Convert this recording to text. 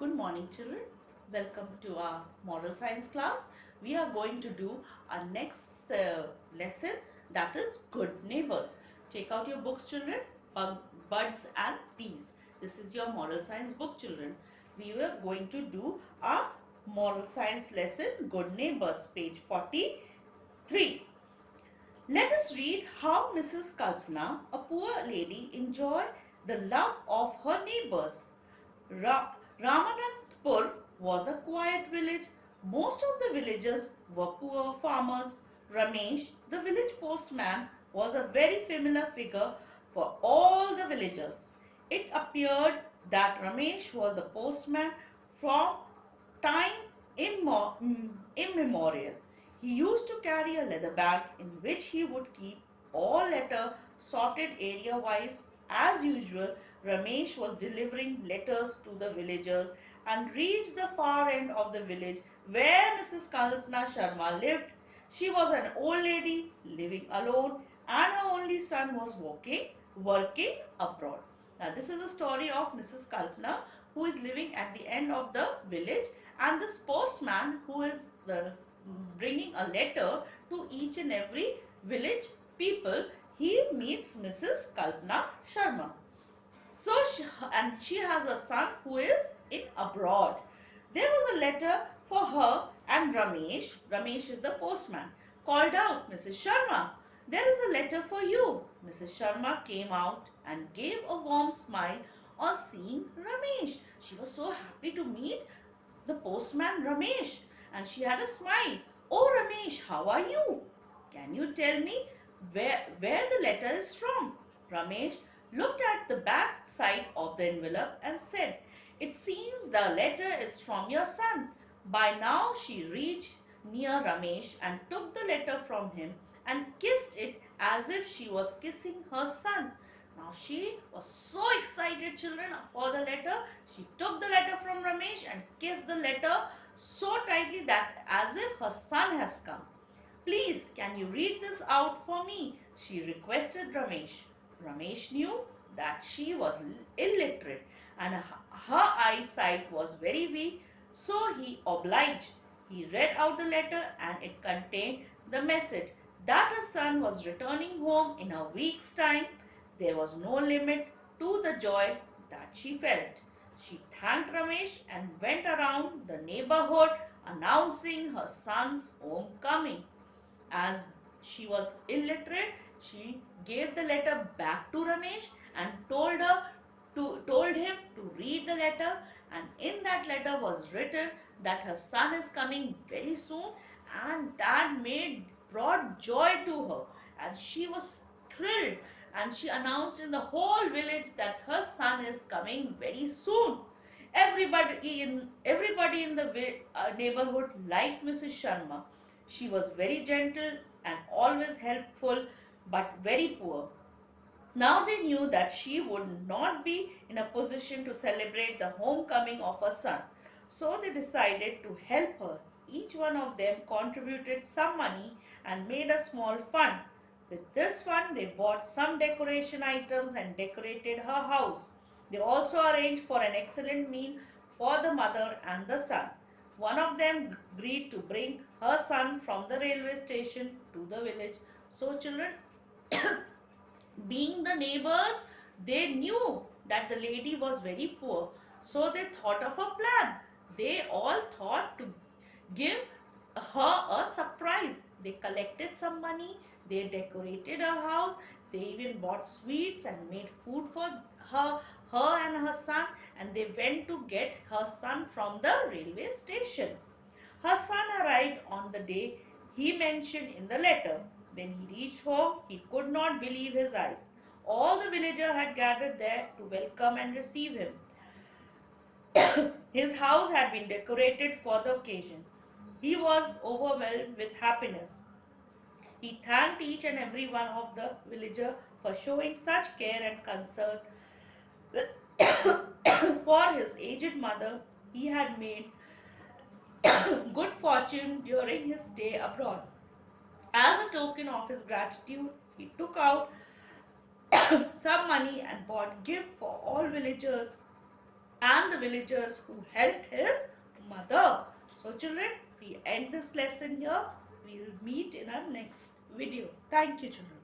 Good morning, children. Welcome to our moral science class. We are going to do our next lesson, that is good neighbors. Take out your books, children. Buds and Bees. This is your moral science book, children. We were going to do our moral science lesson, good neighbors, page 43. Let us read how Mrs. Kalpana, a poor lady, enjoyed the love of her neighbors. Ramanatpur was a quiet village. Most of the villagers were poor farmers. Ramesh, the village postman, was a very familiar figure for all the villagers. It appeared that Ramesh was the postman from time immemorial. He used to carry a leather bag in which he would keep all letter sorted area wise. As usual, Ramesh was delivering letters to the villagers and reached the far end of the village where Mrs. Kalpana Sharma lived. She was an old lady living alone and her only son was working abroad. Now this is the story of Mrs. Kalpana who is living at the end of the village, and this postman who is bringing a letter to each and every village people. He meets Mrs. Kalpana Sharma. She has a son who is in abroad. There was a letter for her, and Ramesh is the postman, called out, Mrs. Sharma, there is a letter for you. Mrs. Sharma came out and gave a warm smile on seeing Ramesh. She was so happy to meet the postman Ramesh, and she had a smile. Oh Ramesh, how are you? Can you tell me where the letter is from? Ramesh looked at the back side of the envelope and said, it seems the letter is from your son. By now she reached near Ramesh and took the letter from him and kissed it as if she was kissing her son. Now she was so excited, children, for the letter. She took the letter from Ramesh and kissed the letter so tightly that as if her son has come. Please, can you read this out for me? She requested Ramesh. Ramesh knew that she was illiterate and her eyesight was very weak, so he obliged. He read out the letter and it contained the message that her son was returning home in a week's time. There was no limit to the joy that she felt. She thanked Ramesh and went around the neighborhood announcing her son's homecoming. As she was illiterate, she gave the letter back to Ramesh and told him to read the letter, and in that letter was written that her son is coming very soon, and that brought joy to her, and she was thrilled, and she announced in the whole village that her son is coming very soon. Everybody in the neighborhood liked Mrs. Sharma. She was very gentle and always helpful, but very poor. Now they knew that she would not be in a position to celebrate the homecoming of her son. So they decided to help her. Each one of them contributed some money and made a small fund. With this fund, they bought some decoration items and decorated her house. They also arranged for an excellent meal for the mother and the son. One of them agreed to bring her son from the railway station to the village. So children, being the neighbors, they knew that the lady was very poor. So they thought of a plan. They all thought to give her a surprise. They collected some money, they decorated her house, they even bought sweets and made food for her and her son, and they went to get her son from the railway station. Her son arrived on the day he mentioned in the letter. When he reached home, he could not believe his eyes. All the villagers had gathered there to welcome and receive him. His house had been decorated for the occasion. He was overwhelmed with happiness. He thanked each and every one of the villagers for showing such care and concern for his aged mother. He had made good fortune during his stay abroad. As a token of his gratitude, he took out some money and bought gift for all villagers and the villagers who helped his mother. So children, we end this lesson here. We will meet in our next video. Thank you children.